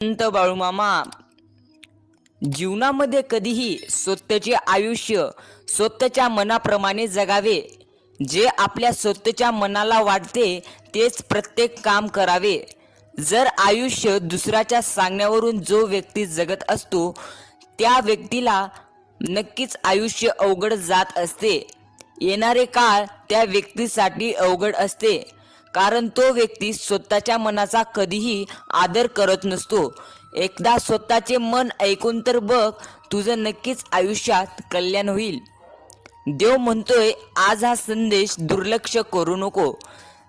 संत बाळूमामा जीवनामध्ये कधीही स्वतःचे आयुष्य स्वतःच्या मनाप्रमाणे जगावे. जे आपल्या स्वतःच्या मनाला वाटते तेच प्रत्येक काम करावे. जर आयुष्य दुसऱ्याच्या सांगण्यावरून जो व्यक्ती जगत असतो त्या व्यक्तीला नक्कीच आयुष्य अवघड जात असते. येणारे काळ त्या व्यक्तीसाठी अवघड असते, कारण तो व्यक्ती स्वतःच्या मनाचा कधीही आदर करत नसतो. एकदा स्वतःचे मन ऐकून तर बघ, तुझं नक्कीच आयुष्यात कल्याण होईल. देव म्हणतोय आज हा संदेश दुर्लक्ष करू नको.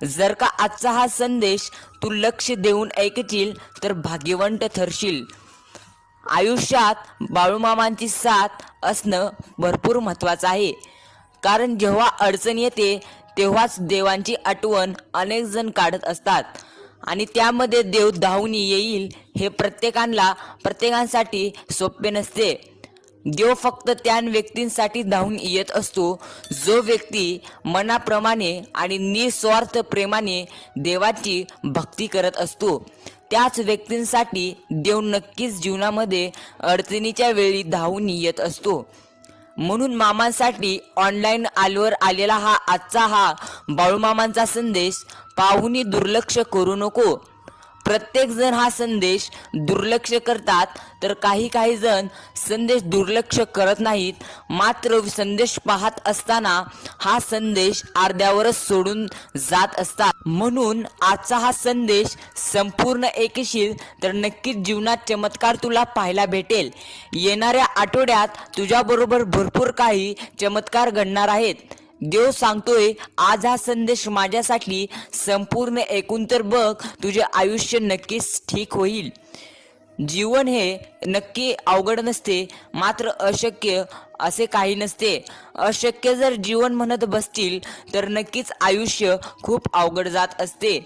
जर का आजचा हा संदेश तू लक्ष देऊन ऐकशील तर भाग्यवंत ठरशील. आयुष्यात बाळूमामांची साथ असणं भरपूर महत्त्वाचं आहे, कारण जेव्हा अडचण येते तेव्हाच देवांची आठवण अनेक जण काढत असतात आणि त्यामध्ये देव धावून येईल हे प्रत्येकांसाठी सोपे नसते. देव फक्त त्या व्यक्तींसाठी धावून येत असतो जो व्यक्ती मनाप्रमाणे आणि निस्वार्थ प्रेमाने देवाची भक्ती करत असतो. त्याच व्यक्तींसाठी देव नक्कीच जीवनामध्ये अडचणीच्या वेळी धावून येत असतो. म्हणून मामांसाठी ऑनलाईन आलवर आलेला आजचा बाळूमामांचा संदेश पाहून दुर्लक्ष करू नको. प्रत्येक जण हा संदेश दुर्लक्ष करतात, तर काही जण संदेश दुर्लक्ष करत नाहीत, मात्र संदेश पाहत असताना हा संदेश अर्ध्यावरच सोडून जात असतात. म्हणून आजचा हा संदेश संपूर्ण ऐकशील तर नक्कीच जीवनात चमत्कार तुला पाहायला भेटेल. येणाऱ्या आठवड्यात तुझ्याबरोबर भरपूर काही चमत्कार घडणार आहेत. देव सांगतोय आज हा संदेश माझ्यासाठी संपूर्ण ऐकून तर बघ, तुझे आयुष्य नक्कीच ठीक होईल. जीवन हे नक्की अवघड नसते, मात्र अशक्य असे काही नसते. अशक्य जर जीवन म्हणत बसतील तर नक्कीच आयुष्य खूप अवघड जात असते.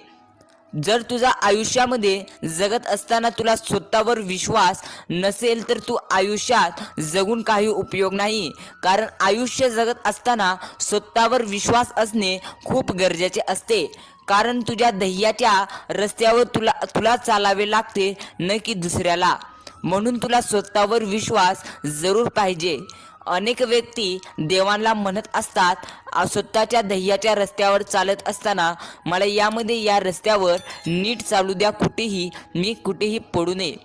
जर तुझ्या आयुष्यामध्ये जगत असताना तुला स्वतःवर विश्वास नसेल तर तू आयुष्यात जगून काही उपयोग नाही. कारण आयुष्य जगत असताना स्वतःवर विश्वास असणे खूप गरजेचे असते. कारण तुझ्या ध्येयाच्या रस्त्यावर तुला चालावे लागते, न की दुसऱ्याला. म्हणून तुला स्वतःवर विश्वास जरूर पाहिजे. अनेक व्यक्ती देवांना म्हणत असतात, स्वतःच्या ध्येयाच्या रस्त्यावर चालत असताना मला या रस्त्यावर नीट चालू द्या, मी कुठेही पडू नये.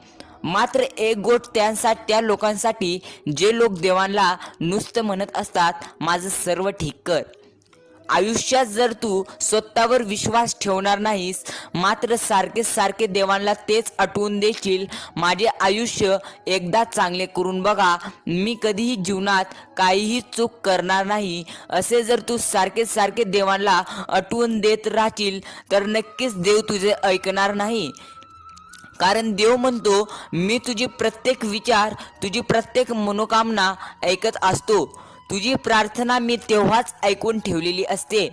मात्र एक गोष्ट त्या लोकांसाठी जे लोक देवांना नुसतं म्हणत असतात, माझं सर्व ठीक कर. आयुष्यात जर तू स्वतःवर विश्वास ठेवणार नाहीस, मात्र सारखे देवांना तेच आठवून देशील, माझे आयुष्य एकदा चांगले करून बघा, मी कधीही जीवनात काहीही चूक करणार नाही, असे जर तू सारखे देवांना आठवून देत राहशील तर नक्कीच देव तुझे ऐकणार नाही. कारण देव म्हणतो मी तुझी प्रत्येक विचार, तुझी प्रत्येक मनोकामना ऐकत असतो. तुझी प्रार्थना मी तेव्हाच ऐकून ठेवलेली असते.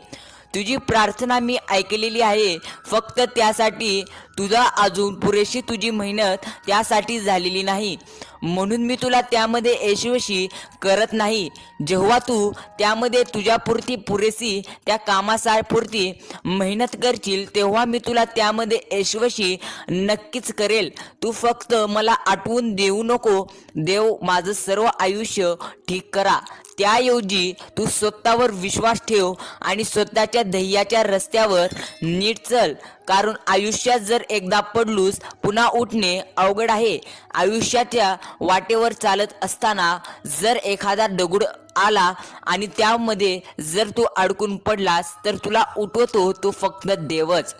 तुझी प्रार्थना मी ऐकलेली आहे. फक्त त्यासाठी तुझा अजून पुरेशी तुझी मेहनत त्यासाठी झालेली नाही, म्हणून मी तुला त्यामध्ये यशस्वी करत नाही. जेव्हा तू त्यामध्ये तुझ्यापुरती पुरेशी त्या कामापुरती मेहनत करशील तेव्हा मी तुला त्यामध्ये यशस्वी नक्कीच करेल. तू फक्त मला आठवून देऊ नको, देव माझं सर्व आयुष्य ठीक करा. त्याऐवजी तू स्वतःवर विश्वास ठेव आणि स्वतःच्या ध्येयाच्या रस्त्यावर नीट चल. कारण आयुष्यात जर एकदा पडलूस पुन्हा उठणे अवघड आहे. आयुष्याच्या वाटेवर चालत असताना जर एखादा दगड आला आणि त्यामध्ये जर तू अडकून पडलास तर तुला उठवतो तो फक्त देवच.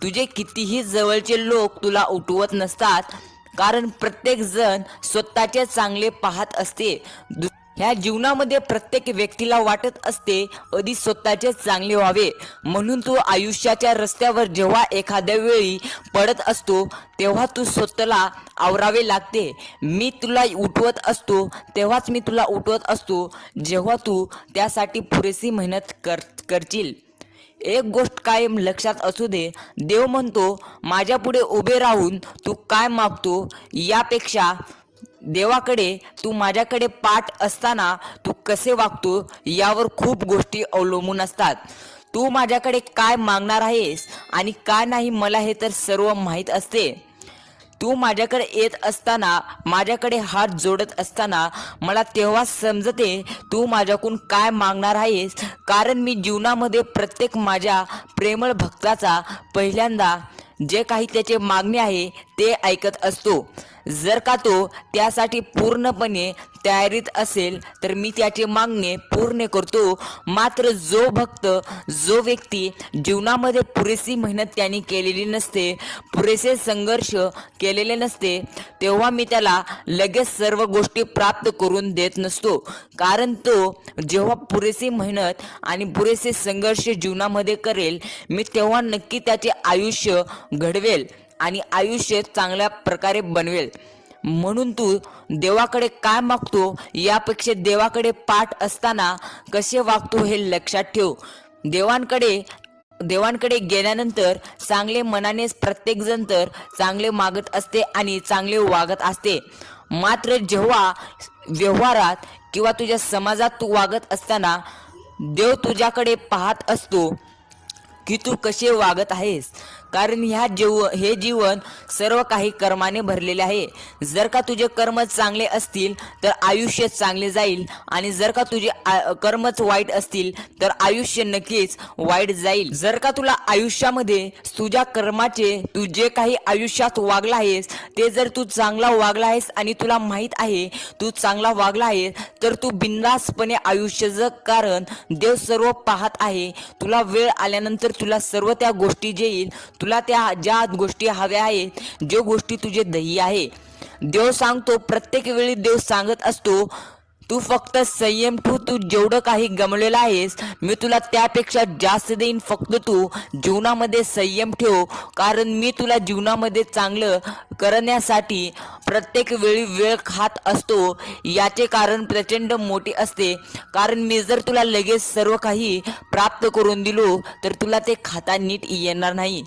तुझे कितीही जवळचे लोक तुला उठवत नसतात, कारण प्रत्येक जण स्वतःचे चांगले पाहत असते. ह्या जीवनामध्ये प्रत्येक व्यक्तीला वाटत असते आधी स्वतःचे चांगले व्हावे. म्हणून तू आयुष्याच्या रस्त्यावर जेव्हा एखाद्या वेळी पडत असतो तेव्हा तू स्वतःला आवरावे लागते. मी तुला उठवत असतो तेव्हाच मी तुला उठवत असतो जेव्हा तू त्यासाठी पुरेशी मेहनत करशील. एक गोष्ट कायम लक्षात असू दे, देव म्हणतो माझ्यापुढे उभे राहून तू काय मागतो यापेक्षा देवाकडे तू माझ्याकडे पाठ असताना तू कसे वागतो यावर खूप गोष्टी अवलंबून असतात. तू माझ्याकडे काय मागणार आहेस आणि काय नाही मला हे तर सर्व माहीत असते. तू माझ्याकडे येत असताना, माझ्याकडे हात जोडत असताना मला तेव्हा समजते तू माझ्याकडून काय मागणार आहेस, कारण मी जीवनामध्ये प्रत्येक माझ्या प्रेमळ भक्ताचा पहिल्यांदा जे काही त्याचे मागणे आहे ते ऐकत असतो. जर का तो त्यासाठी पूर्णपणे तयारीत असेल तर मी त्याचे मागणे पूर्ण करतो. मात्र जो भक्त, जो व्यक्ती जीवनामध्ये पुरेशी मेहनत त्यांनी केलेली नसते, पुरेसे संघर्ष केलेले नसते, तेव्हा मी त्याला लगेच सर्व गोष्टी प्राप्त करून देत नसतो. कारण तो जेव्हा पुरेशी मेहनत आणि पुरेसे संघर्ष जीवनामध्ये करेल, मी तेव्हा नक्की त्याचे आयुष्य घडवेल आणि आयुष्य चांगल्या प्रकारे बनवेल. म्हणून तू देवाकडे काय मागतो यापेक्षा देवाकडे पाठ असताना कसे वागतो हे लक्षात ठेव. देवांकडे गेल्यानंतर चांगले मनानेच प्रत्येकजण तर चांगले मागत असते आणि चांगले वागत असते. मात्र जेव्हा व्यवहारात किंवा तुझ्या समाजात तू वागत असताना देव तुझ्याकडे पाहत असतो की तू कसे वागत आहेस. कारण हे जीवन सर्व काही कर्माने भरलेले आहे. जर का तुझे कर्म चांगले असतील तर आयुष्य चांगले जाईल, आणि जर का तुझे कर्मच वाईट असतील तर आयुष्य नक्कीच वाईट जाईल. जर का तुला आयुष्यामध्ये तुझ्या कर्माचे, तू जे काही आयुष्यात वागला आहेस ते जर तू चांगला वागला आहेस आणि तुला माहीत आहे तू चांगला वागला आहे, तर तू बिनधास्तपणे आयुष्य जग. कारण देव सर्व पाहत आहे. तुला वेळ आल्यानंतर तुला सर्व त्या गोष्टी जे येईल, तुला त्या ज्या गोष्टी हव्या आहेत, जे गोष्टी तुझे ध्येय आहे, देव सांगतो. प्रत्येक वेळी देव सांगत असतो तू फक्त संयम ठेव. तू जेवढं काही गमवलेलं आहेस मी तुला त्यापेक्षा जास्त देईन. फक्त तू जीवनामध्ये संयम ठेव, कारण मी तुला जीवनामध्ये चांगलं करण्यासाठी प्रत्येक वेळी वेळ खात असतो. याचे कारण प्रचंड मोठे असते. कारण मी जर तुला लगेच सर्व काही प्राप्त करून दिलो तर तुला ते खाता नीट येणार नाही.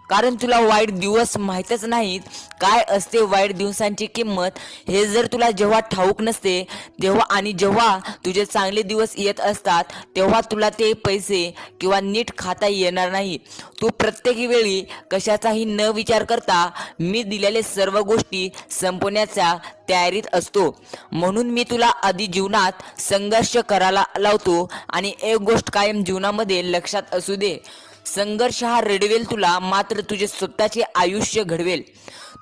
कारण तुला वाईट दिवस माहीतच नाहीत, काय असते वाईट दिवसांची किंमत हे जर तुला जेव्हा ठाऊक नसते जेव्हा तुझे चांगले दिवस येत असतात तेव्हा तुला ते पैसे किंवा नीट खाता येणार नाही. तू प्रत्येक वेळी कशाचाही न विचार करता मी दिलेले सर्व गोष्टी संपवण्याच्या तयारीत असतो. म्हणून मी तुला आधी जीवनात संघर्ष करायला लावतो. आणि एक गोष्ट कायम जीवनामध्ये लक्षात असू दे, संघर्ष हा रडवेल तुला, मात्र तुझे स्वतःचे आयुष्य घडवेल.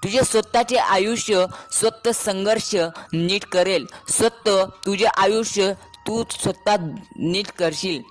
तुझे स्वतःचे आयुष्य स्वतः संघर्ष नीट करेल. स्वतः तुझे आयुष्य तू स्वतः नीट करशील.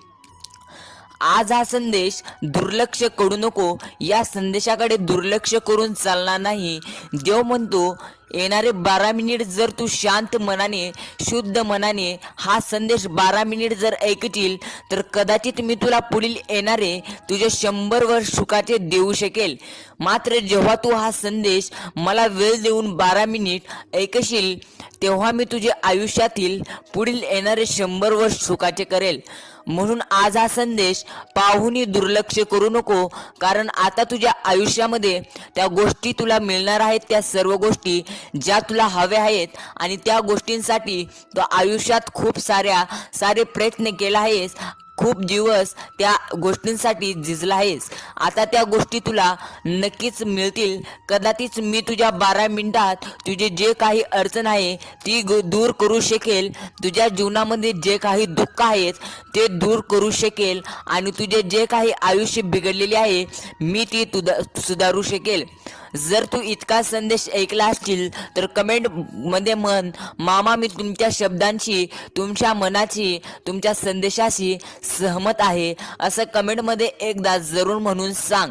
आज हा संदेश दुर्लक्ष करू नको. या संदेशाकडे दुर्लक्ष करून चालणार नाही. देव म्हणतो येणारे 12 मिनिट जर तू शांत मनाने, शुद्ध मनाने हा संदेश 12 मिनिट जर ऐकशील तर कदाचित मी तुला पुढील येणारे तुझे 100 वर्ष सुखाचे देऊ शकेल. मात्र जेव्हा तू हा संदेश मला वेळ देऊन 12 मिनिट ऐकशील तेव्हा मी तुझे आयुष्यातील पुढील येणारे 100 वर्ष सुखाचे करेल. म्हणून आज हा संदेश पाहूनही दुर्लक्ष करू नको. कारण आता तुझ्या आयुष्यामध्ये त्या गोष्टी तुला मिळणार आहेत, त्या सर्व गोष्टी ज्या तुला हव्या आहेत, आणि त्या गोष्टींसाठी तू आयुष्यात खूप सारे प्रयत्न केला आहेस, खूप दिवस त्या गोष्टींसाठी झिजला आहेस. आता त्या गोष्टी तुला नक्कीच मिळतील. कदाचित मी तुझ्या 12 मिनिटात तुझे जे काही अडचण आहे ती दूर करू शकेल. तुझ्या जीवनामध्ये जे काही दुःख आहेत ते दूर करू शकेल, आणि तुझे जे काही आयुष्य बिघडलेले आहे मी ती सुधारू शकेल. जर तू इतका संदेश ऐकला असशील तर कमेंट मध्ये म्हण, मामा मी तुमच्या शब्दांशी, तुमच्या मनाची, तुमच्या संदेशाशी सहमत आहे, असं कमेंट मध्ये एकदा जरूर म्हणून सांग.